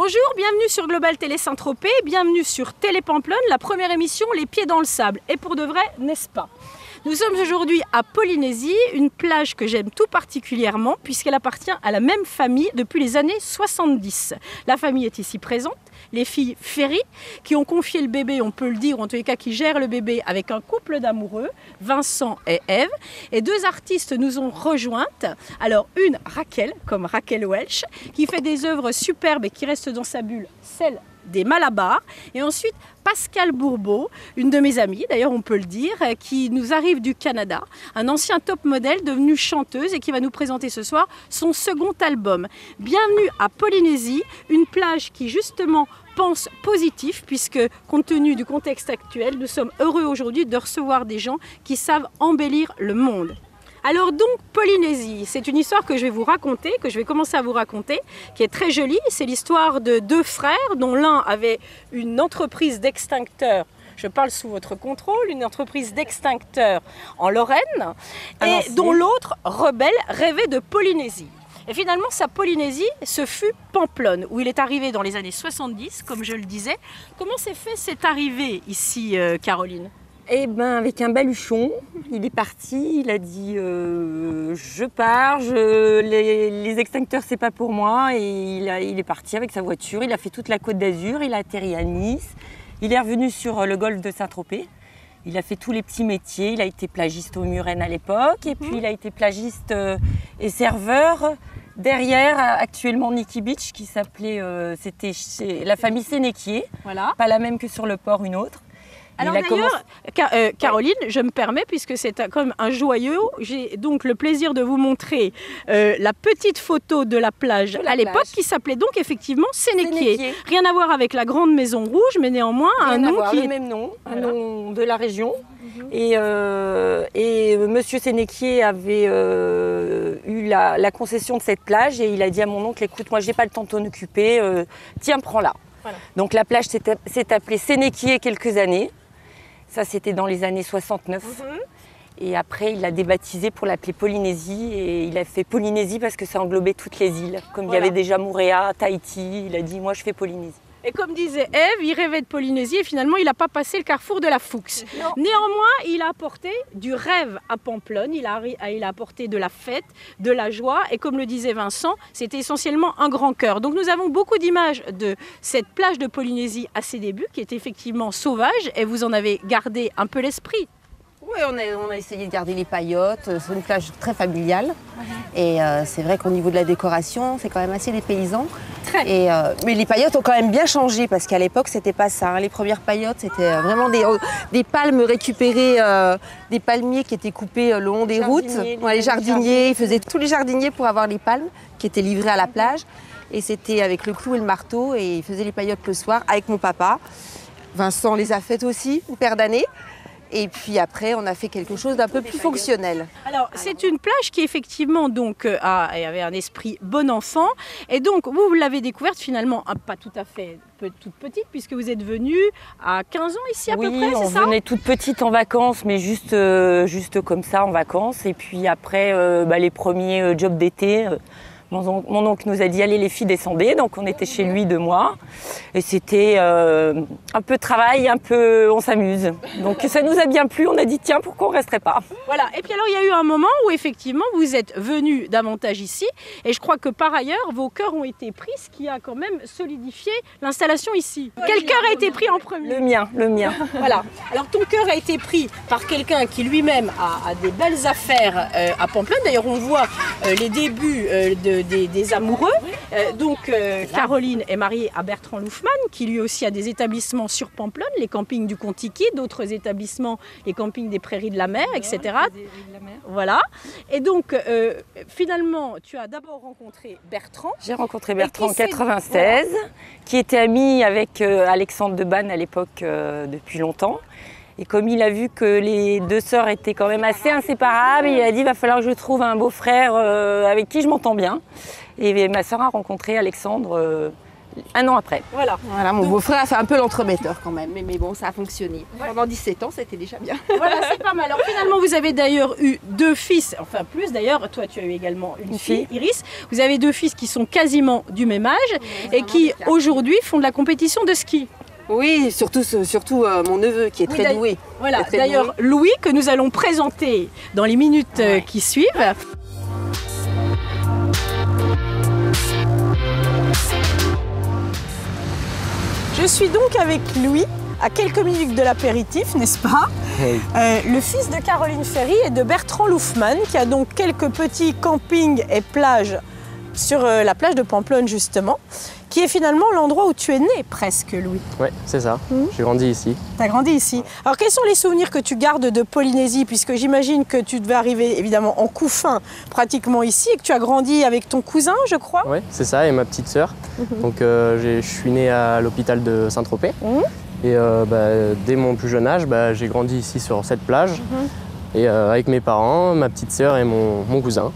Bonjour, bienvenue sur Global Télé Saint-Tropez, bienvenue sur Télé Pamplonne, la première émission Les Pieds dans le Sable. Et pour de vrai, n'est-ce pas? Nous sommes aujourd'hui à Polynésie, une plage que j'aime tout particulièrement puisqu'elle appartient à la même famille depuis les années 70. La famille est ici présente, les filles Ferry, qui ont confié le bébé, on peut le dire, ou en tous les cas qui gèrent le bébé avec un couple d'amoureux, Vincent et Ève. Et deux artistes nous ont rejointes. Alors une, Raquel, comme Raquel Welch, qui fait des œuvres superbes et qui reste dans sa bulle, celle des Malabars, et ensuite Pascal Bourbeau, une de mes amies, d'ailleurs on peut le dire, qui nous arrive du Canada, un ancien top modèle devenue chanteuse et qui va nous présenter ce soir son second album. Bienvenue à Polynésie, une plage qui justement pense positif puisque compte tenu du contexte actuel, nous sommes heureux aujourd'hui de recevoir des gens qui savent embellir le monde. Alors donc, Polynésie, c'est une histoire que je vais vous raconter, que je vais commencer à vous raconter, qui est très jolie. C'est l'histoire de deux frères, dont l'un avait une entreprise d'extincteurs, je parle sous votre contrôle, une entreprise d'extincteurs en Lorraine, et dont l'autre, rebelle, rêvait de Polynésie. Et finalement, sa Polynésie, ce fut Pamplonne, où il est arrivé dans les années 70, comme je le disais. Comment s'est fait cette arrivée ici, Caroline ? Eh ben, avec un baluchon, il est parti, il a dit je pars, les extincteurs c'est pas pour moi, et il est parti avec sa voiture, il a fait toute la Côte d'Azur, il a atterri à Nice, il est revenu sur le golfe de Saint-Tropez, il a fait tous les petits métiers, il a été plagiste au Muren à l'époque, et puis il a été plagiste et serveur derrière actuellement Nikki Beach qui s'appelait, c'était chez la famille Sénéquier, voilà. Pas la même que sur le port, une autre. Alors d'ailleurs, Caroline, je me permets, puisque c'est quand même un joyau, j'ai donc le plaisir de vous montrer la petite photo de la plage à l'époque qui s'appelait donc effectivement Sénéquier. Rien à voir avec la grande maison rouge, mais néanmoins un nom qui... le même nom, un nom de la région. Et monsieur Sénéquier avait eu la concession de cette plage et il a dit à mon oncle, écoute, moi j'ai pas le temps de t'en occuper, tiens, prends-la. Voilà. Donc la plage s'est appelée Sénéquier quelques années. Ça, c'était dans les années 69. Et après, il l'a débaptisé pour l'appeler Polynésie. Et il a fait Polynésie parce que ça englobait toutes les îles. Comme il y avait déjà Moorea, Tahiti, il a dit, moi, je fais Polynésie. Et comme disait Ève, il rêvait de Polynésie et finalement, il n'a pas passé le carrefour de la Foux. Néanmoins, il a apporté du rêve à Pamplonne. Il a apporté de la fête, de la joie. Et comme le disait Vincent, c'était essentiellement un grand cœur. Donc nous avons beaucoup d'images de cette plage de Polynésie à ses débuts, qui est effectivement sauvage. Et vous en avez gardé un peu l'esprit. Oui, on a essayé de garder les paillotes. C'est une plage très familiale. Et c'est vrai qu'au niveau de la décoration, c'est quand même assez dépaysant. Mais les paillotes ont quand même bien changé parce qu'à l'époque, c'était pas ça. Les premières paillotes, c'était vraiment des palmes récupérées, des palmiers qui étaient coupés le long des routes. Les jardiniers, ils faisaient tous les jardiniers pour avoir les palmes qui étaient livrées à la plage. Et c'était avec le clou et le marteau. Et ils faisaient les paillotes le soir avec mon papa. Vincent les a faites aussi, une paire d'années. Et puis après, on a fait quelque chose d'un peu plus fonctionnel. Alors, c'est une plage qui effectivement donc, avait un esprit bon enfant. Et donc, vous l'avez découverte finalement pas tout à fait toute petite, puisque vous êtes venue à 15 ans ici à peu près, c'est ça ? Oui, on venait toute petite en vacances, mais juste comme ça en vacances. Et puis après, les premiers jobs d'été... Mon oncle nous a dit, allez les filles, descendez. Donc on était chez lui 2 mois. Et c'était un peu de travail, un peu on s'amuse. Donc ça nous a bien plu, on a dit, tiens, pourquoi on ne resterait pas ? Voilà, et puis alors il y a eu un moment où effectivement vous êtes venus davantage ici. Et je crois que par ailleurs, vos cœurs ont été pris, ce qui a quand même solidifié l'installation ici. Quel cœur a été pris en premier ? Le mien. Voilà, alors ton cœur a été pris par quelqu'un qui lui-même a des belles affaires à Pamplonne. D'ailleurs on voit les débuts des amoureux. Caroline est mariée à Bertrand Loufman, qui lui aussi a des établissements sur Pamplonne, les campings du Contiki, d'autres établissements, les campings des Prairies de la Mer, etc. Voilà. Et donc, finalement, tu as d'abord rencontré Bertrand. J'ai rencontré Bertrand en 96, qui était ami avec Alexandre Debanne à l'époque depuis longtemps. Et comme il a vu que les deux sœurs étaient quand même assez inséparables, il a dit, il va falloir que je trouve un beau-frère avec qui je m'entends bien. Et ma sœur a rencontré Alexandre un an après. Voilà. Voilà, mon beau-frère a fait un peu l'entremetteur quand même, mais bon, ça a fonctionné. Ouais. Pendant 17 ans, c'était déjà bien. Voilà, c'est pas mal. Alors finalement, vous avez d'ailleurs eu 2 fils, enfin plus d'ailleurs, toi tu as eu également une fille, Iris. Vous avez 2 fils qui sont quasiment du même âge et qui aujourd'hui font de la compétition de ski. Oui, surtout mon neveu qui est très doué. Voilà, d'ailleurs Louis que nous allons présenter dans les minutes qui suivent. Je suis donc avec Louis, à quelques minutes de l'apéritif, n'est-ce pas? Oui. Le fils de Caroline Ferry et de Bertrand Loufman, qui a donc quelques petits campings et plages sur la plage de Pamplonne justement, qui est finalement l'endroit où tu es né presque, Louis. Oui, c'est ça. J'ai grandi ici. Tu as grandi ici. Alors quels sont les souvenirs que tu gardes de Polynésie, puisque j'imagine que tu devais arriver évidemment en couffin pratiquement ici et que tu as grandi avec ton cousin, je crois? Oui, c'est ça, et ma petite sœur. Donc je suis né à l'hôpital de Saint-Tropez. Et dès mon plus jeune âge, j'ai grandi ici sur cette plage. Et avec mes parents, ma petite sœur et mon cousin.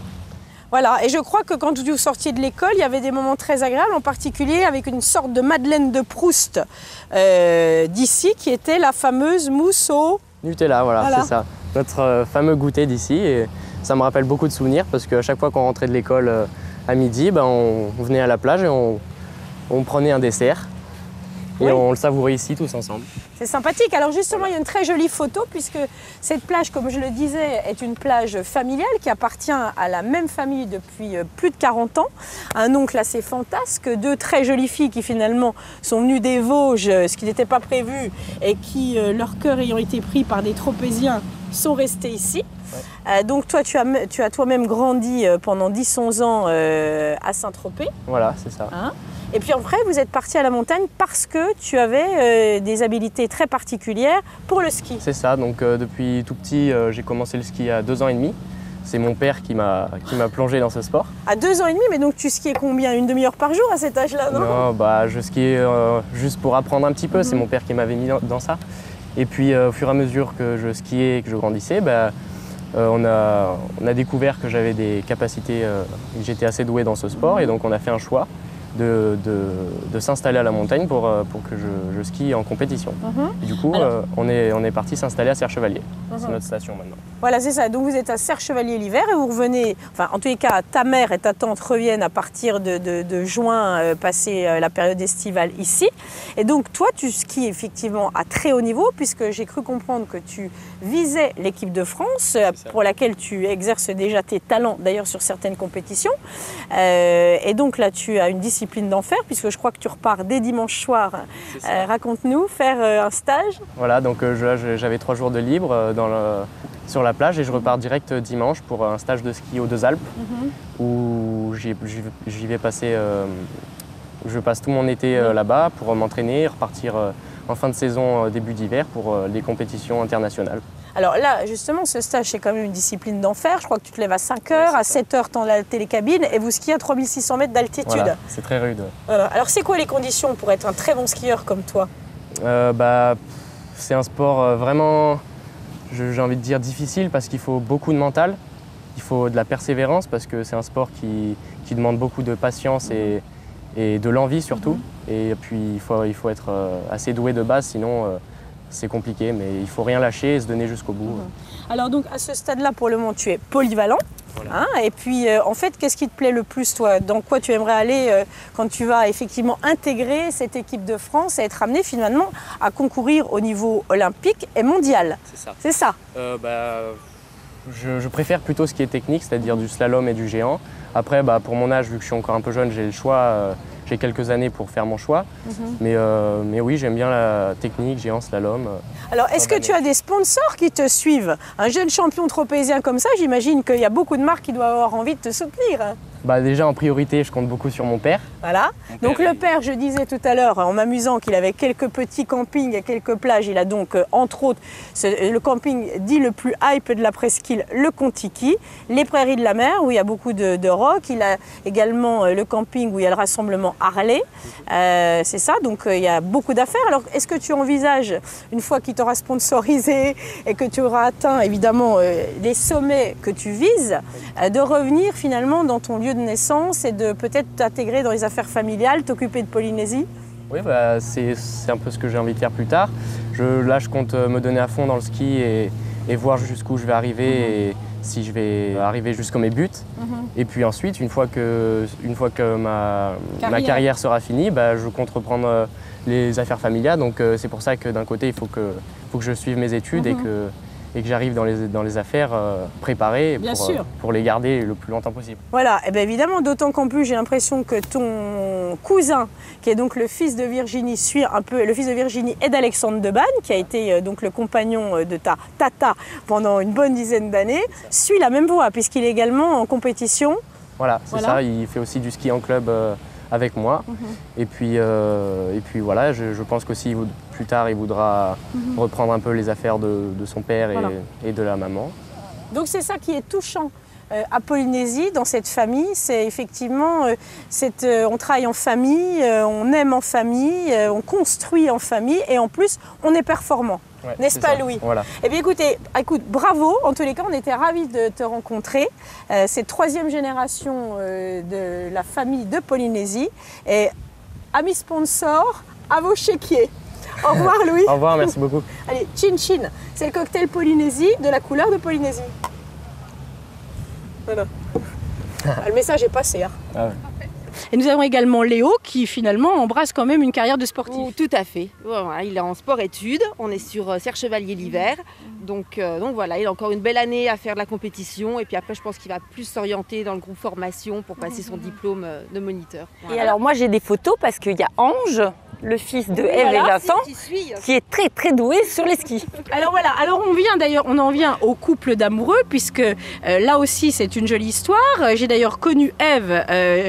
Voilà, et je crois que quand vous sortiez de l'école, il y avait des moments très agréables, en particulier avec une sorte de Madeleine de Proust d'ici, qui était la fameuse mousse au Nutella, voilà. C'est ça. Notre fameux goûter d'ici. Et ça me rappelle beaucoup de souvenirs, parce qu'à chaque fois qu'on rentrait de l'école à midi, on venait à la plage et on prenait un dessert. Et on le savourait ici tous ensemble. C'est sympathique. Alors justement, il y a une très jolie photo puisque cette plage, comme je le disais, est une plage familiale qui appartient à la même famille depuis plus de 40 ans. Un oncle assez fantasque, 2 très jolies filles qui finalement sont venues des Vosges, ce qui n'était pas prévu, et qui, leur cœur ayant été pris par des tropéziens, sont restés ici. Donc toi, tu as toi-même grandi pendant 10-11 ans à Saint-Tropez. Voilà, c'est ça. Et puis après, vous êtes parti à la montagne parce que tu avais des habilités très particulières pour le ski. C'est ça, donc depuis tout petit, j'ai commencé le ski à 2 ans et demi. C'est mon père qui m'a plongé dans ce sport. À 2 ans et demi, mais donc tu skiais combien? Une demi-heure par jour à cet âge-là, non? Non, je skiais juste pour apprendre un petit peu, c'est mon père qui m'avait mis dans ça. Et puis au fur et à mesure que je skiais et que je grandissais, on a découvert que j'avais des capacités, que j'étais assez doué dans ce sport, et donc on a fait un choix de s'installer à la montagne pour que je skie en compétition. Et du coup, on est parti s'installer à Serre-Chevalier. C'est notre station maintenant. Voilà, c'est ça. Donc vous êtes à Serre-Chevalier l'hiver et vous revenez, enfin en tous les cas, ta mère et ta tante reviennent à partir de juin, passer la période estivale ici. Et donc toi, tu skis effectivement à très haut niveau, puisque j'ai cru comprendre que tu visais l'équipe de France, pour laquelle tu exerces déjà tes talents, d'ailleurs sur certaines compétitions. Et donc là, tu as une discipline d'enfer, puisque je crois que tu repars dès dimanche soir. Raconte-nous, faire un stage. Voilà, donc j'avais 3 jours de libre sur la plage et je repars direct dimanche pour un stage de ski aux Deux Alpes où j'y vais passer, je passe tout mon été là-bas pour m'entraîner et repartir en fin de saison, début d'hiver pour les compétitions internationales. Alors là, justement, ce stage, c'est quand même une discipline d'enfer. Je crois que tu te lèves à 5 heures, à 7 heures, tu es dans la télécabine et vous skiez à 3600 mètres d'altitude. Voilà, c'est très rude. Voilà. Alors, c'est quoi les conditions pour être un très bon skieur comme toi? C'est un sport vraiment, j'ai envie de dire, difficile parce qu'il faut beaucoup de mental. Il faut de la persévérance parce que c'est un sport qui demande beaucoup de patience et de l'envie surtout. Et puis, il faut être assez doué de base, sinon c'est compliqué, mais il ne faut rien lâcher et se donner jusqu'au bout. Alors donc à ce stade-là, pour le moment, tu es polyvalent. Voilà. Et puis en fait, qu'est-ce qui te plaît le plus, toi? Dans quoi tu aimerais aller quand tu vas effectivement intégrer cette équipe de France et être amené finalement à concourir au niveau olympique et mondial? C'est ça. C'est ça. Je préfère plutôt ce qui est technique, c'est-à-dire du slalom et du géant. Après, pour mon âge, vu que je suis encore un peu jeune, j'ai le choix. J'ai quelques années pour faire mon choix, mais oui, j'aime bien la technique, géant, slalom. Alors, est-ce que tu as des sponsors qui te suivent? Un jeune champion tropézien comme ça, j'imagine qu'il y a beaucoup de marques qui doivent avoir envie de te soutenir. Déjà, en priorité, je compte beaucoup sur mon père. Voilà. Donc le père, je disais tout à l'heure, en m'amusant, qu'il avait quelques petits campings et quelques plages. Il a donc, entre autres, le camping dit le plus hype de la presqu'île, le Contiki, les Prairies de la Mer, où il y a beaucoup de rock. Il a également le camping où il y a le rassemblement Harley. C'est ça, donc il y a beaucoup d'affaires. Alors, est-ce que tu envisages, une fois qu'il t'aura sponsorisé et que tu auras atteint, évidemment, les sommets que tu vises, de revenir finalement dans ton lieu lieu de naissance et de peut-être t'intégrer dans les affaires familiales, t'occuper de Polynésie? Oui, bah, c'est un peu ce que j'ai envie de faire plus tard. Là, je compte me donner à fond dans le ski et voir jusqu'où je vais arriver et si je vais arriver jusqu'à mes buts. Et puis ensuite, une fois que ma carrière sera finie, bah, je compte reprendre les affaires familiales. Donc c'est pour ça que d'un côté, il faut que je suive mes études et que j'arrive dans les affaires préparées pour les garder le plus longtemps possible. Voilà, et bien évidemment, d'autant qu'en plus j'ai l'impression que ton cousin, qui est donc le fils de Virginie, suit un peu le fils de Virginie et d'Alexandre Debanne, qui a été donc le compagnon de ta tata pendant une bonne dizaine d'années, suit la même voie puisqu'il est également en compétition. Voilà, c'est ça, il fait aussi du ski en club avec moi. Et puis voilà, je pense qu'aussi plus tard il voudra reprendre un peu les affaires de son père et de la maman. Donc c'est ça qui est touchant à Polynésie, dans cette famille, c'est effectivement, on travaille en famille, on aime en famille, on construit en famille et en plus on est performant. Ouais, n'est-ce pas, Louis? Voilà. Eh bien écoute, bravo, en tous les cas on était ravis de te rencontrer. C'est troisième génération de la famille de Polynésie et amis sponsors, à vos chéquiers. Au revoir Louis. Au revoir, merci beaucoup. Allez, Chin Chin, c'est le cocktail Polynésie de la couleur de Polynésie. Voilà. Le message est passé. Hein. Ah ouais. Et nous avons également Léo qui finalement embrasse quand même une carrière de sportif. Oh, tout à fait. Voilà, il est en sport-études, on est sur Serre Chevalier l'hiver. Donc voilà, il a encore une belle année à faire de la compétition. Et puis après, je pense qu'il va plus s'orienter dans le groupe formation pour passer son diplôme de moniteur. Voilà. Et alors moi j'ai des photos parce qu'il y a Ange, le fils de Ève et Vincent, qui est très très doué sur les skis. Alors voilà, on en vient au couple d'amoureux puisque là aussi c'est une jolie histoire. J'ai d'ailleurs connu Ève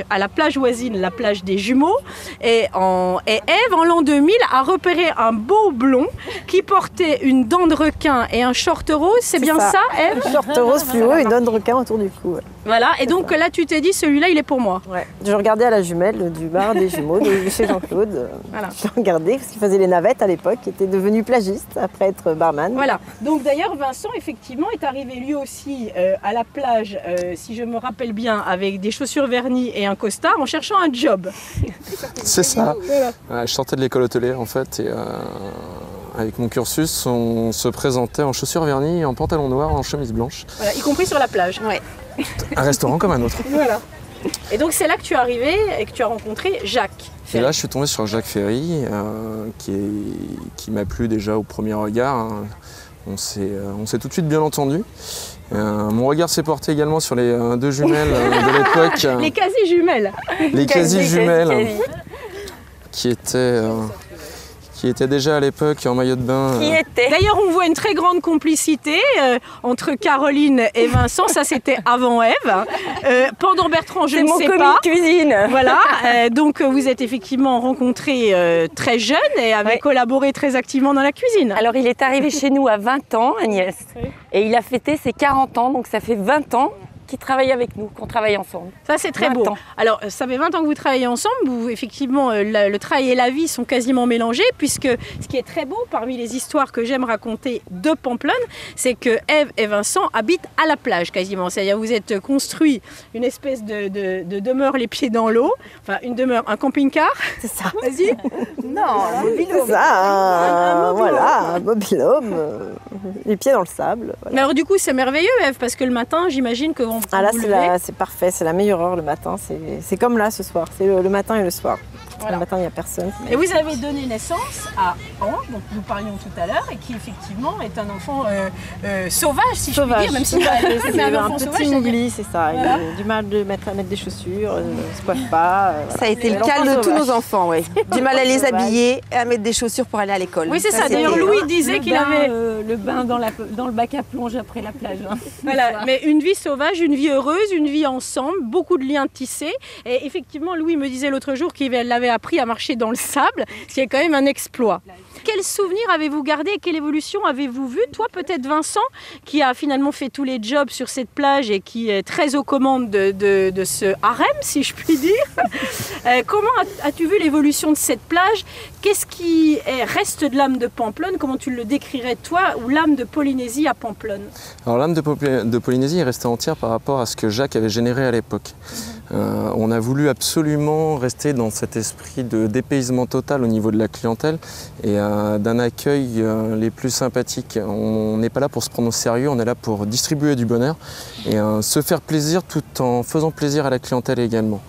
à la plage voisine, la plage des Jumeaux, et Ève en l'an 2000 a repéré un beau blond qui portait une dent de requin et un short rose, c'est bien ça Ève? Un short rose fluo et une dent de requin autour du cou. Ouais. Voilà, et donc là tu t'es dit celui-là il est pour moi. Ouais. Je regardais à la jumelle du bar des Jumeaux de chez Jean-Claude. Voilà. Je regardais parce qu'il faisait les navettes à l'époque, il était devenu plagiste après être barman. Voilà, donc d'ailleurs Vincent effectivement est arrivé lui aussi à la plage, si je me rappelle bien, avec des chaussures vernies et un costard en cherchant un job. C'est ça, voilà. Je sortais de l'école hôtelière en fait et avec mon cursus on se présentait en chaussures vernies, en pantalon noir, en chemise blanche. Voilà, y compris sur la plage. Ouais. Un restaurant comme un autre. Voilà. Et donc c'est là que tu es arrivé et que tu as rencontré Jacques. Et là je suis tombé sur Jacques Ferry qui m'a plu déjà au premier regard. Hein. On s'est tout de suite bien entendu. Mon regard s'est porté également sur les deux jumelles de l'époque. Les quasi-jumelles. Les quasi-jumelles qui étaient déjà à l'époque en maillot de bain. D'ailleurs, on voit une très grande complicité entre Caroline et Vincent. Ça, c'était avant Ève. Pendant Bertrand, je ne sais pas. C'est mon commis de cuisine. Voilà. Donc, vous êtes effectivement rencontrés très jeunes et avez collaboré très activement dans la cuisine. Alors, il est arrivé chez nous à 20 ans, Agnès. Oui. Et il a fêté ses 40 ans. Donc, ça fait 20 ans qui travaille avec nous, qu'on travaille ensemble. Ça, c'est très beau. Alors, ça fait 20 ans que vous travaillez ensemble. Effectivement, le travail et la vie sont quasiment mélangés, puisque ce qui est très beau, parmi les histoires que j'aime raconter de Pamplonne, c'est que Ève et Vincent habitent à la plage, quasiment. C'est-à-dire vous êtes construit une espèce de demeure les pieds dans l'eau, enfin une demeure, un camping-car. C'est ça. Vas-y. Non, un mobil-home. C'est ça, voilà, un mobil-home, les pieds dans le sable. Voilà. Mais alors du coup, c'est merveilleux, Ève, parce que le matin, j'imagine que là, c'est parfait, c'est la meilleure heure le matin. C'est comme là ce soir, c'est le matin et le soir. Voilà. Le matin, il n'y a personne. Et vous avez donné naissance à Ange, dont nous parlions tout à l'heure, et qui effectivement est un enfant sauvage, si je puis dire, même si c'est un petit oubli, c'est ça. Il a du mal à mettre des chaussures, ne se coiffe pas. Ça a été le cas de tous nos enfants, oui. Du mal à les habiller et à mettre des chaussures pour aller à l'école. Oui, c'est ça. D'ailleurs, Louis disait qu'il avait le bain dans le bac à plonge après la plage. Hein. Voilà, mais une vie sauvage, une vie heureuse, une vie ensemble, beaucoup de liens tissés. Et effectivement, Louis me disait l'autre jour qu'il l'avait appris à marcher dans le sable, ce qui est quand même un exploit. Quel souvenir avez-vous gardé et quelle évolution avez-vous vu? Toi, peut-être Vincent, qui a finalement fait tous les jobs sur cette plage et qui est très aux commandes de ce harem, si je puis dire. Comment as-tu vu l'évolution de cette plage? Qu'est-ce qui reste de l'âme de Pamplonne? Comment tu le décrirais, toi, ou l'âme de Polynésie à Pamplonne? Alors l'âme de Polynésie est restée entière par rapport à ce que Jacques avait généré à l'époque. On a voulu absolument rester dans cet esprit de dépaysement total au niveau de la clientèle et d'un accueil les plus sympathiques. On n'est pas là pour se prendre au sérieux, on est là pour distribuer du bonheur et se faire plaisir tout en faisant plaisir à la clientèle également.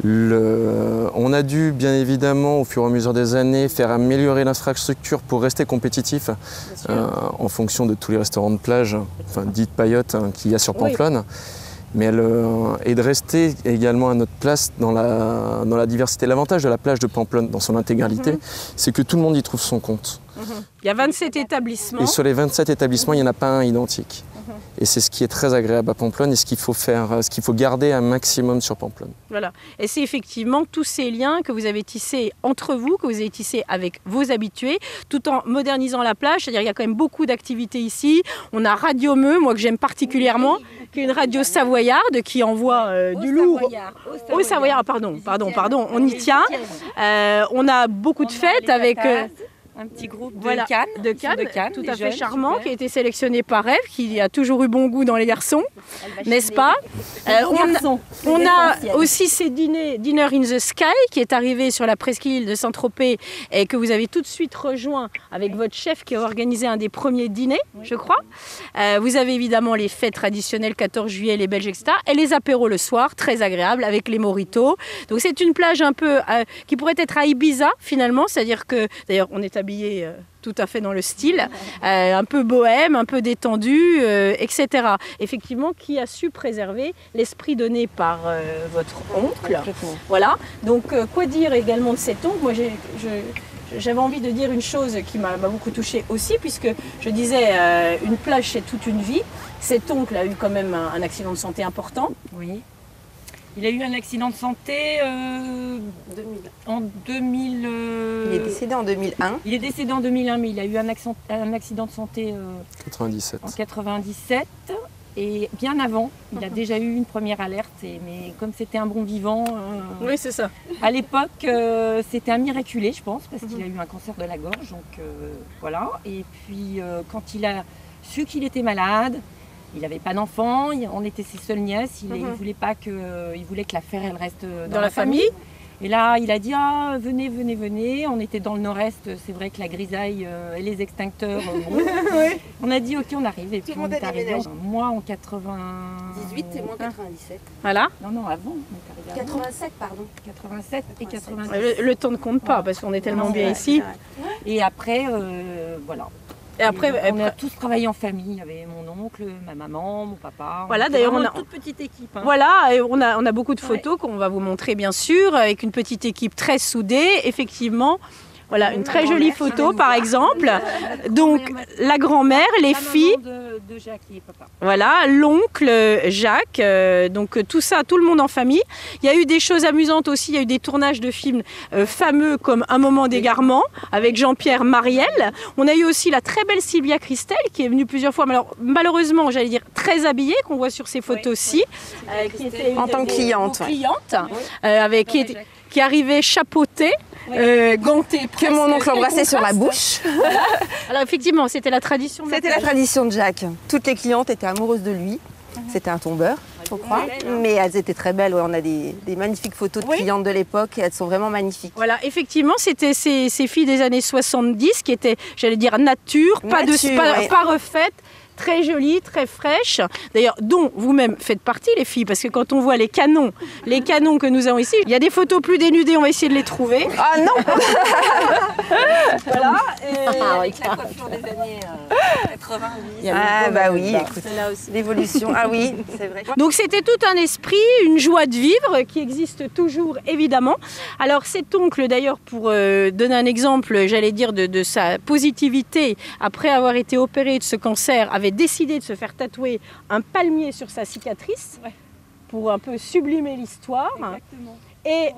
On a dû bien évidemment au fur et à mesure des années faire améliorer l'infrastructure pour rester compétitif en fonction de tous les restaurants de plage, enfin dites paillotes qu'il y a sur Pamplonne. Oui. Mais et de rester également à notre place dans la diversité. L'avantage de la plage de Pamplonne dans son intégralité, c'est que tout le monde y trouve son compte. Il y a 27 établissements. Et sur les 27 établissements, il n'y en a pas un identique. Et c'est ce qui est très agréable à Pamplonne et ce qu'il faut garder un maximum sur Pamplonne. Voilà. Et c'est effectivement tous ces liens que vous avez tissés entre vous, que vous avez tissés avec vos habitués, tout en modernisant la plage. C'est-à-dire qu'il y a quand même beaucoup d'activités ici. On a Radio Meux, moi que j'aime particulièrement, qui est une radio savoyarde qui envoie du lourd. Au Savoyard, pardon, on y tient. On a beaucoup de fêtes avec... un petit groupe de Cannes, tout à fait charmant, qui a été sélectionné par Ève, qui a toujours eu bon goût dans les garçons, n'est-ce pas? On a aussi ces Dinner in the Sky, qui est arrivé sur la presqu'île de Saint-Tropez et que vous avez tout de suite rejoint avec votre chef qui a organisé un des premiers dîners, je crois. Vous avez évidemment les fêtes traditionnelles, 14 juillet, les Belges, etc. Et les apéros le soir, très agréables, avec les mojitos. Donc c'est une plage un peu qui pourrait être à Ibiza, finalement, c'est-à-dire que, d'ailleurs, on est habillé tout à fait dans le style, un peu bohème, un peu détendu, etc. Effectivement, qui a su préserver l'esprit donné par votre oncle. Voilà. Donc, quoi dire également de cet oncle? Moi, j'avais envie de dire une chose qui m'a beaucoup touchée aussi, puisque je disais, une plage, c'est toute une vie. Cet oncle a eu quand même un accident de santé important. Oui. Il a eu un accident de santé en 2000. Il est décédé en 2001. Il est décédé en 2001, mais il a eu un accident de santé 97. En 97. Et bien avant, il a déjà eu une première alerte. Mais comme c'était un bon vivant, oui, c'est ça. À l'époque, c'était un miraculé, je pense, parce qu'il a eu un cancer de la gorge. Donc voilà. Et puis quand il a su qu'il était malade, il n'avait pas d'enfant, on était ses seules nièces, il voulait que l'affaire elle reste dans la famille. Et là, il a dit venez. On était dans le nord-est, c'est vrai que la grisaille et les extincteurs. Oui. On a dit ok, on arrive. Et puis on est arrivé. Moi en 98 et moi en 97. Voilà. Non, avant. On est arrivé 87, pardon. 87 et 97. Le temps ne compte pas parce qu'on est tellement bien ici. Et après, voilà. Et après, on a tous travaillé en famille. Il y avait mon oncle, ma maman, mon papa. Voilà, d'ailleurs, on a une toute petite équipe. Voilà, et on a beaucoup de photos qu'on va vous montrer, bien sûr, avec une petite équipe très soudée. Effectivement, voilà, une très jolie photo, par exemple. Donc, la grand-mère, les filles. De Jacques et papa. Voilà, l'oncle Jacques, donc tout ça, tout le monde en famille. Il y a eu des choses amusantes aussi, il y a eu des tournages de films fameux comme Un moment d'égarement avec Jean-Pierre Mariel. On a eu aussi la très belle Sylvia Christel qui est venue plusieurs fois, malheureusement, j'allais dire très habillée, qu'on voit sur ces photos-ci. Qui était en tant que cliente. Qui arrivait chapeautée. Gantée, que mon oncle embrassait sur la bouche. Voilà. Alors effectivement, c'était la tradition. C'était la tradition de Jacques. Toutes les clientes étaient amoureuses de lui. C'était un tombeur, faut croire. Mais elles étaient très belles. Ouais, on a des magnifiques photos de clientes de l'époque. Elles sont vraiment magnifiques. Voilà, effectivement, c'était ces filles des années 70 qui étaient, j'allais dire, nature, pas refaites. Très jolie, très fraîche, d'ailleurs dont vous-même faites partie les filles, parce que quand on voit les canons que nous avons ici, il y a des photos plus dénudées, on va essayer de les trouver. Ah non. Voilà, avec la coiffure des années 90. Ah bah oui, écoute, l'évolution, ah oui, c'est vrai. Donc c'était tout un esprit, une joie de vivre qui existe toujours évidemment. Alors cet oncle d'ailleurs, pour donner un exemple, j'allais dire de sa positivité, après avoir été opéré de ce cancer, avait décidé de se faire tatouer un palmier sur sa cicatrice pour un peu sublimer l'histoire. Exactement. Et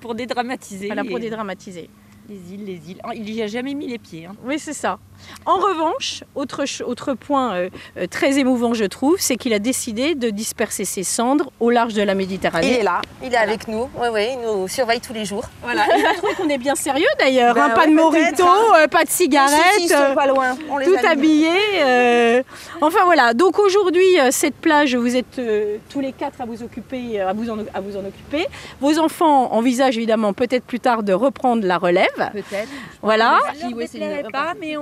pour dédramatiser. Voilà, pour dédramatiser. Les îles. Il n'y a jamais mis les pieds. Hein. Oui, c'est ça. En revanche, autre point très émouvant, je trouve, c'est qu'il a décidé de disperser ses cendres au large de la Méditerranée. Il est là, il est avec nous. Oui, il nous surveille tous les jours. Voilà. Il va trouver qu'on est bien sérieux d'ailleurs. Ben pas de morito, pas de cigarettes. Ils sont pas loin. On les Tout a mis. habillé. Enfin voilà. Donc aujourd'hui, cette plage, vous êtes tous les 4 à vous occuper, à vous en occuper. Vos enfants envisagent évidemment peut-être plus tard de reprendre la relève. Peut-être. Voilà. Je ne pas, mais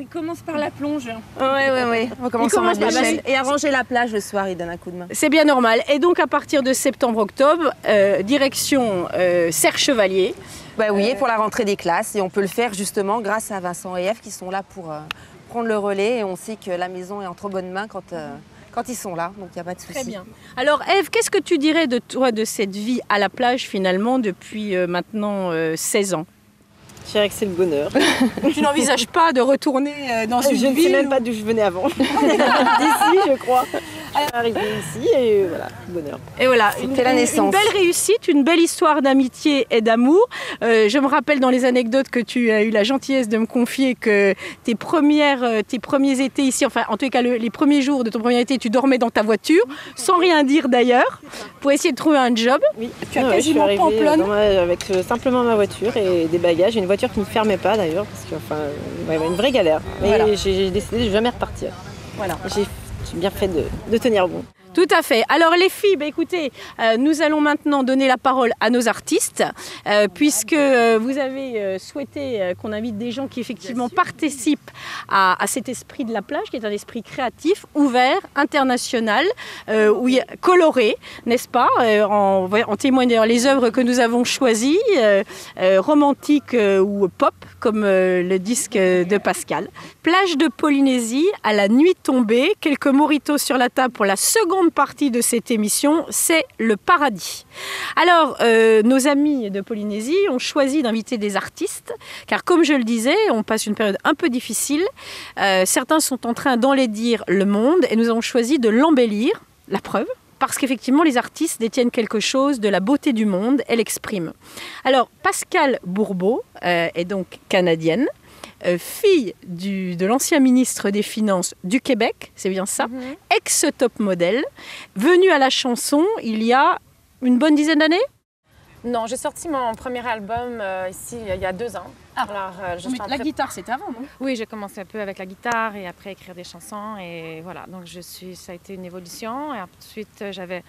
il commence par la plonge. Oui. On commence à mettre l'échelle. Et à ranger la plage le soir, il donne un coup de main. C'est bien normal. Et donc à partir de septembre-octobre, direction Serre Chevalier. Bah oui, pour la rentrée des classes. Et on peut le faire justement grâce à Vincent et Ève qui sont là pour prendre le relais. Et on sait que la maison est en trop bonnes mains quand ils sont là. Donc il n'y a pas de souci. Très bien. Alors Ève, qu'est-ce que tu dirais de toi de cette vie à la plage finalement depuis maintenant 16 ans? Je dirais que c'est le bonheur. Tu n'envisages pas de retourner dans une Je ne ville sais même pas d'où je venais avant. D'ici, je crois. Je suis arrivée ici et voilà, bonheur. Et voilà, C'était la naissance. Une belle réussite, une belle histoire d'amitié et d'amour. Je me rappelle dans les anecdotes que tu as eu la gentillesse de me confier que tes premiers étés ici, enfin en tout cas les premiers jours de ton premier été, tu dormais dans ta voiture, sans rien dire d'ailleurs, pour essayer de trouver un job. Oui, tu as quasiment je suis arrivée Pamplonne. avec simplement ma voiture et des bagages. Une voiture qui ne fermait pas d'ailleurs, parce que une vraie galère. Mais voilà. j'ai décidé de jamais repartir. Voilà. J'ai bien fait de tenir bon. Tout à fait. Alors les filles, écoutez, nous allons maintenant donner la parole à nos artistes, puisque vous avez souhaité qu'on invite des gens qui effectivement participent à cet esprit de la plage, qui est un esprit créatif, ouvert, international, coloré, n'est-ce pas? En témoignent d'ailleurs les œuvres que nous avons choisies, romantiques ou pop, comme le disque de Pascal. Plage de Polynésie, à la nuit tombée, quelques moritos sur la table pour la seconde partie de cette émission, c'est le paradis. Alors, nos amis de Polynésie ont choisi d'inviter des artistes, car comme je le disais, on passe une période un peu difficile. Certains sont en train d'enlaidir le monde et nous avons choisi de l'embellir, la preuve. Parce qu'effectivement, les artistes détiennent quelque chose de la beauté du monde et l'expriment. Alors, Pascal Bourbeau est donc canadienne, fille de l'ancien ministre des Finances du Québec, c'est bien ça, ex-top modèle, venue à la chanson il y a une bonne dizaine d'années. Non, j'ai sorti mon premier album ici il y a 2 ans. Alors, la guitare, c'était avant, non? Oui, j'ai commencé un peu avec la guitare et après écrire des chansons. Et voilà, donc ça a été une évolution. Et ensuite, j'avais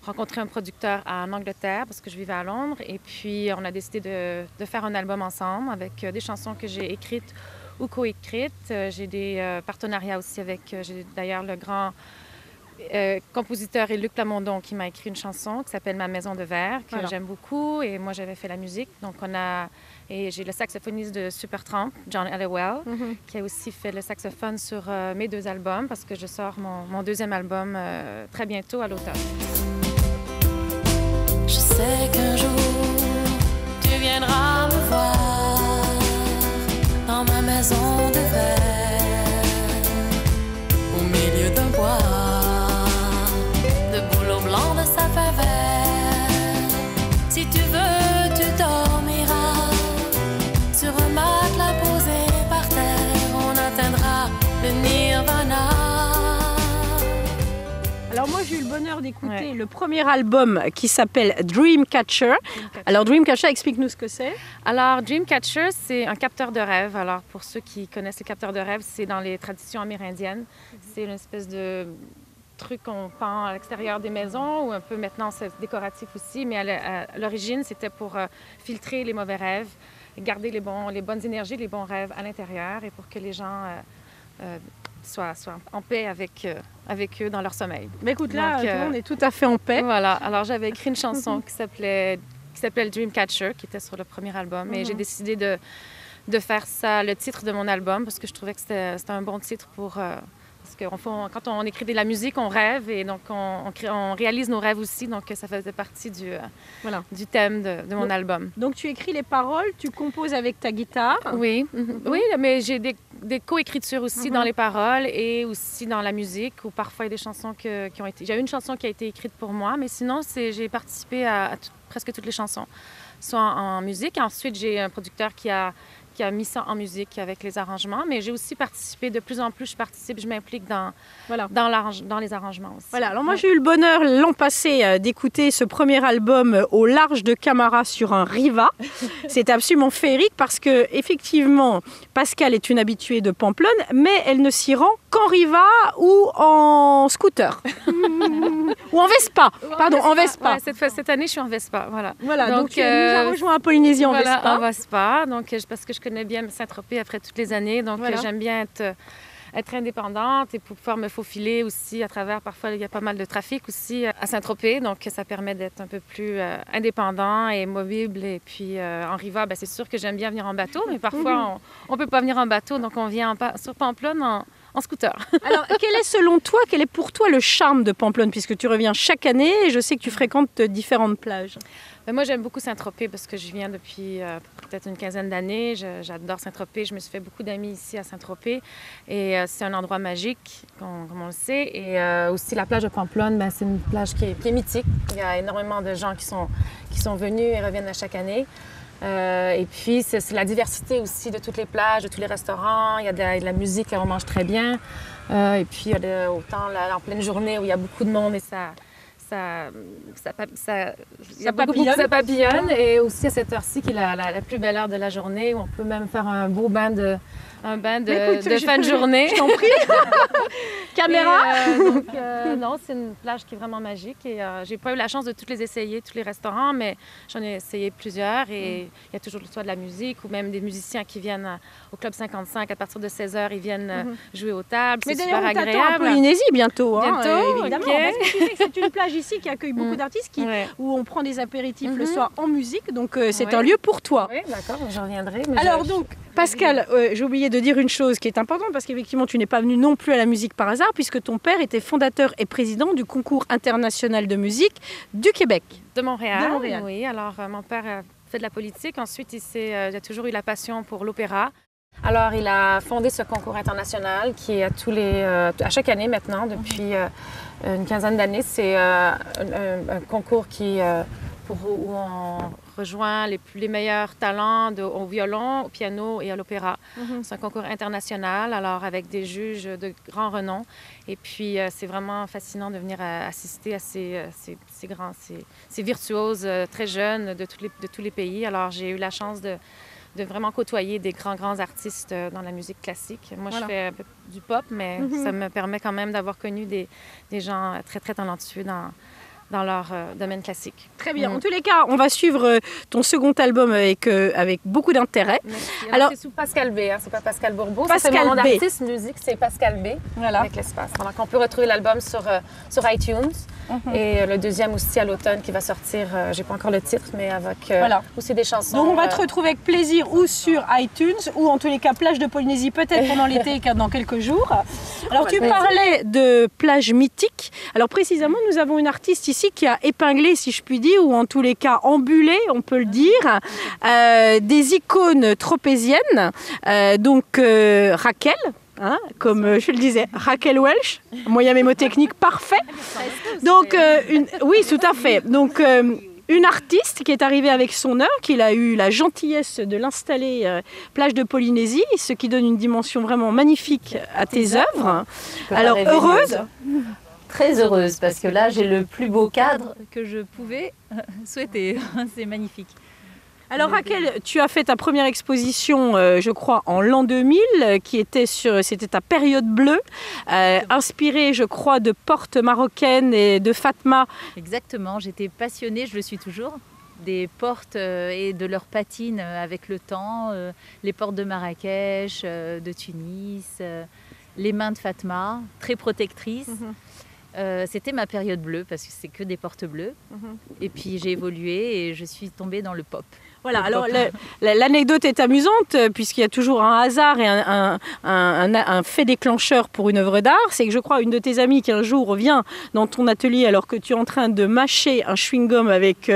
rencontré un producteur en Angleterre parce que je vivais à Londres. Et puis, on a décidé de faire un album ensemble avec des chansons que j'ai écrites ou coécrites. J'ai des partenariats aussi avec, j'ai d'ailleurs le grand compositeur et Luc Plamondon qui m'a écrit une chanson qui s'appelle Ma maison de verre, que j'aime beaucoup. Et moi, j'avais fait la musique. Donc, et j'ai le saxophoniste de Supertramp, John Elliwell, qui a aussi fait le saxophone sur mes 2 albums parce que je sors mon 2e album très bientôt à l'automne. Je sais qu'un jour, tu viendras me voir dans ma maison de verre, au milieu d'un bois, de bouleaux blancs de sapin vert. Si tu veux, tu dormiras sur un matelas posé par terre. On atteindra le nirvana. Alors moi j'ai eu le bonheur d'écouter le premier album qui s'appelle Dreamcatcher. Alors Dreamcatcher, explique-nous ce que c'est. Alors Dreamcatcher, c'est un capteur de rêve. Alors pour ceux qui connaissent les capteurs de rêve, c'est dans les traditions amérindiennes. C'est une espèce de truc qu'on pend à l'extérieur des maisons ou un peu maintenant c'est décoratif aussi, mais à l'origine c'était pour filtrer les mauvais rêves, garder les bonnes énergies, les bons rêves à l'intérieur et pour que les gens soient en paix avec eux dans leur sommeil. Mais écoute, là, tout le monde est tout à fait en paix. Voilà. Alors, j'avais écrit une chanson qui s'appelait Dreamcatcher, qui était sur le premier album. Et j'ai décidé de faire ça le titre de mon album parce que je trouvais que c'était un bon titre pour... parce que quand on écrit de la musique, on rêve et donc on réalise nos rêves aussi. Donc, ça faisait partie du thème de mon album. Donc, tu écris les paroles, tu composes avec ta guitare. Oui, oui, mais j'ai des co-écritures aussi dans les paroles et aussi dans la musique ou parfois il y a des chansons qui ont été... J'ai une chanson qui a été écrite pour moi, mais sinon, j'ai participé à presque toutes les chansons. soit en musique. Ensuite, j'ai un producteur qui a mis ça en musique avec les arrangements, mais j'ai aussi participé, de plus en plus je m'implique dans les arrangements aussi. Voilà, alors moi j'ai eu le bonheur l'an passé d'écouter ce premier album Au large de Camara sur un Riva. C'est absolument féerique parce que effectivement Pascale est une habituée de Pamplonne, mais elle ne s'y rend qu'en Riva ou en scooter. Ou en Vespa, pardon, en Vespa. Ouais, cette année, je suis en Vespa, voilà. Donc tu nous as rejoint à Polynésie en Vespa. En Vespa, donc, parce que je connais bien Saint-Tropez après toutes les années, donc j'aime bien être indépendante et pour pouvoir me faufiler aussi à travers, parfois il y a pas mal de trafic aussi à Saint-Tropez, donc ça permet d'être un peu plus indépendant et mobile. Et puis en Riva, c'est sûr que j'aime bien venir en bateau, mais parfois on peut pas venir en bateau, donc on vient sur Pamplonne en scooter. Alors, quel est pour toi le charme de Pamplonne, puisque tu reviens chaque année et je sais que tu fréquentes différentes plages? Moi, j'aime beaucoup Saint-Tropez parce que je viens depuis peut-être une quinzaine d'années. J'adore Saint-Tropez. Je me suis fait beaucoup d'amis ici à Saint-Tropez. Et c'est un endroit magique, comme on le sait. Et aussi, la plage de Pamplonne, c'est une plage qui est mythique. Il y a énormément de gens qui sont venus et reviennent à chaque année. Et puis, c'est la diversité aussi de toutes les plages, de tous les restaurants. Il y a de la musique, là, on mange très bien. Et puis, il y a autant en pleine journée où il y a beaucoup de monde et ça papillonne. Et aussi à cette heure-ci qui est la plus belle heure de la journée où on peut même faire un beau bain de fin de journée. Je t'en prie. Caméra. Non, c'est une plage qui est vraiment magique et j'ai pas eu la chance de tous les essayer, tous les restaurants, mais j'en ai essayé plusieurs et il y a toujours soit de la musique ou même des musiciens qui viennent au Club 55 à partir de 16h, ils viennent jouer aux tables. Mais c'est d'ailleurs, super on t'attend agréable. à Polynésie bientôt. Évidemment. Okay. Parce que tu sais que c'est une plage ici qui accueille beaucoup d'artistes où on prend des apéritifs le soir en musique, donc c'est un lieu pour toi. Oui, d'accord, j'en reviendrai. Alors donc, Pascale, j'ai oublié de dire une chose qui est importante parce qu'effectivement tu n'es pas venue non plus à la musique par hasard puisque ton père était fondateur et président du concours international de musique du Québec. De Montréal. Oui, alors mon père a fait de la politique, ensuite il a toujours eu la passion pour l'opéra. Alors il a fondé ce concours international qui est à chaque année maintenant, depuis une quinzaine d'années. C'est un concours où on rejoint les meilleurs talents au violon, au piano et à l'opéra. C'est un concours international, alors avec des juges de grand renom. Et puis, c'est vraiment fascinant de venir assister à ces virtuoses très jeunes de tous les pays. Alors, j'ai eu la chance de vraiment côtoyer des grands artistes dans la musique classique. Moi, je fais un peu du pop, mais ça me permet quand même d'avoir connu des gens très, très talentueux dans leur domaine classique. Très bien. En tous les cas, on va suivre ton second album avec beaucoup d'intérêt. Alors, c'est sous Pascal B, c'est pas Pascal Bourbeau. Pascal c'est mon B. artiste musique, c'est Pascal B, avec l'espace. Donc, on peut retrouver l'album sur iTunes. Et le deuxième aussi à l'automne qui va sortir, j'ai pas encore le titre, mais avec aussi des chansons. Donc on va te retrouver avec plaisir ou sur iTunes ou en tous les cas plage de Polynésie peut-être pendant l'été dans quelques jours. Alors tu parlais de plage mythique. Alors précisément nous avons une artiste ici qui a épinglé, si je puis dire, ou en tous les cas ambulé, on peut le dire, des icônes tropéziennes. Raquel. Comme je le disais, Raquel Welch, moyen mémotechnique parfait. Donc, oui, tout à fait. Donc, une artiste qui est arrivée avec son œuvre, qu'il a eu la gentillesse de l'installer plage de Polynésie, ce qui donne une dimension vraiment magnifique à tes œuvres. Alors, heureuse? Très heureuse, parce que là, j'ai le plus beau cadre que je pouvais souhaiter. C'est magnifique. Alors Raquel, tu as fait ta première exposition, je crois, en l'an 2000, c'était ta période bleue, inspirée, je crois, de portes marocaines et de Fatma. Exactement, j'étais passionnée, je le suis toujours, des portes et de leurs patines avec le temps, les portes de Marrakech, de Tunis, les mains de Fatma, très protectrices. C'était ma période bleue parce que c'est que des portes bleues. Et puis j'ai évolué et je suis tombée dans le pop. Voilà, alors l'anecdote est amusante puisqu'il y a toujours un hasard et un fait déclencheur pour une œuvre d'art. C'est que je crois une de tes amies qui un jour vient dans ton atelier alors que tu es en train de mâcher un chewing-gum avec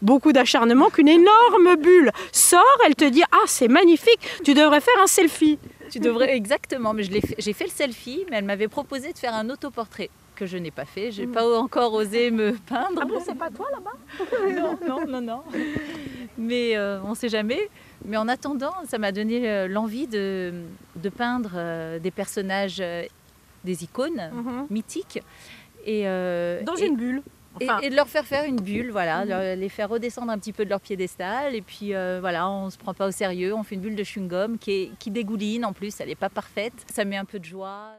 beaucoup d'acharnement, qu'une énorme bulle sort, elle te dit « Ah, c'est magnifique, tu devrais faire un selfie ». Tu devrais, exactement, mais j'ai fait le selfie, mais elle m'avait proposé de faire un autoportrait que je n'ai pas fait. Je n'ai pas encore osé me peindre. Ah bon, c'est pas toi là-bas? Non. Mais on ne sait jamais. Mais en attendant, ça m'a donné l'envie de peindre des personnages, des icônes mythiques. Dans une bulle. Et de leur faire une bulle, voilà, les faire redescendre un petit peu de leur piédestal. Et puis voilà, on ne se prend pas au sérieux, on fait une bulle de chewing-gum qui dégouline en plus, elle n'est pas parfaite. Ça met un peu de joie,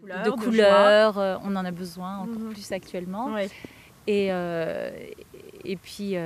de couleurs, on en a besoin encore plus actuellement. Ouais. Et puis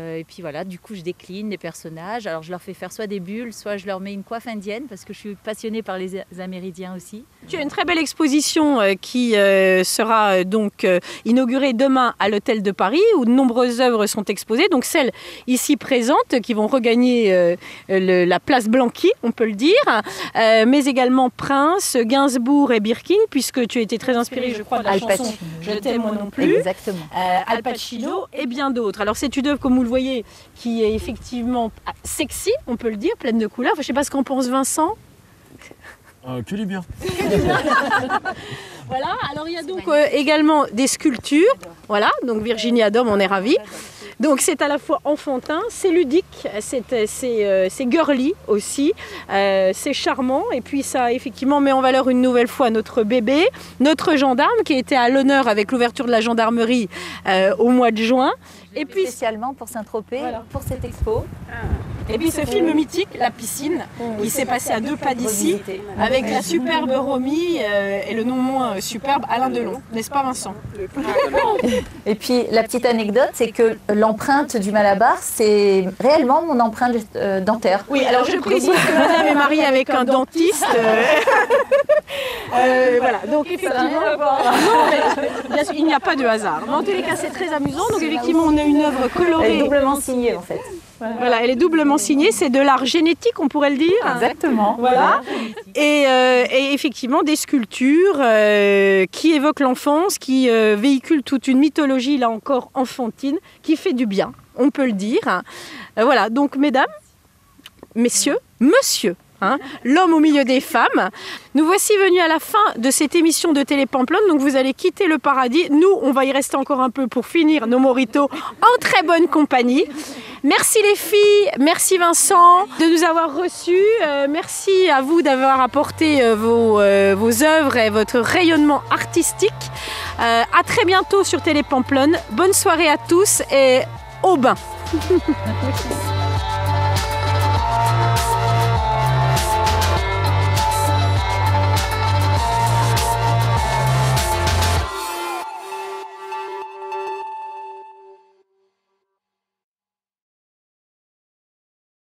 voilà, du coup je décline les personnages. Alors je leur fais faire soit des bulles, soit je leur mets une coiffe indienne parce que je suis passionnée par les Amérindiens aussi. Tu as une très belle exposition qui sera donc inaugurée demain à l'Hôtel de Paris où de nombreuses œuvres sont exposées. Donc celles ici présentes qui vont regagner la place Blanqui, on peut le dire, mais également Prince, Gainsbourg et Birkin, puisque tu as été très inspirée, je crois, de la chanson Je t'aime moi non plus. Exactement. Al Pacino et bien d'autres. Alors c'est une œuvre, comme vous le voyez, qui est effectivement sexy, on peut le dire, pleine de couleurs. Enfin, je ne sais pas ce qu'en pense Vincent. Que du bien. Voilà, alors il y a donc également des sculptures. Voilà, donc Virginie adore, on est ravis. Donc c'est à la fois enfantin, c'est ludique, c'est girly aussi, c'est charmant. Et puis ça effectivement met en valeur une nouvelle fois notre bébé, notre gendarme qui était à l'honneur avec l'ouverture de la gendarmerie au mois de juin. Et puis spécialement pour Saint-Tropez, pour cette expo. Et puis ce film mythique, La piscine, il s'est passé à 2 pas d'ici, avec la superbe Romy et le non moins superbe Alain Delon, n'est-ce pas Vincent? Et puis la petite anecdote, c'est que l'empreinte du Malabar, c'est réellement mon empreinte dentaire. Oui, alors je précise que madame est mariée avec un dentiste. Voilà, donc effectivement, bien sûr, il n'y a pas de hasard. Mais en tous les cas, c'est très amusant. Donc effectivement, on a une œuvre colorée. Elle est doublement signée en fait. Voilà, elle est doublement signée, c'est de l'art génétique, on pourrait le dire. Exactement. Voilà. Et effectivement, des sculptures qui évoquent l'enfance, qui véhiculent toute une mythologie, là encore enfantine, qui fait du bien, on peut le dire. Voilà, donc mesdames, messieurs, monsieur, l'homme au milieu des femmes. Nous voici venus à la fin de cette émission de Télé Pamplonne, donc vous allez quitter le paradis. Nous, on va y rester encore un peu pour finir nos mojitos en très bonne compagnie. Merci les filles, merci Vincent de nous avoir reçus. Merci à vous d'avoir apporté vos œuvres et votre rayonnement artistique. À très bientôt sur Télé Pamplonne. Bonne soirée à tous et au bain.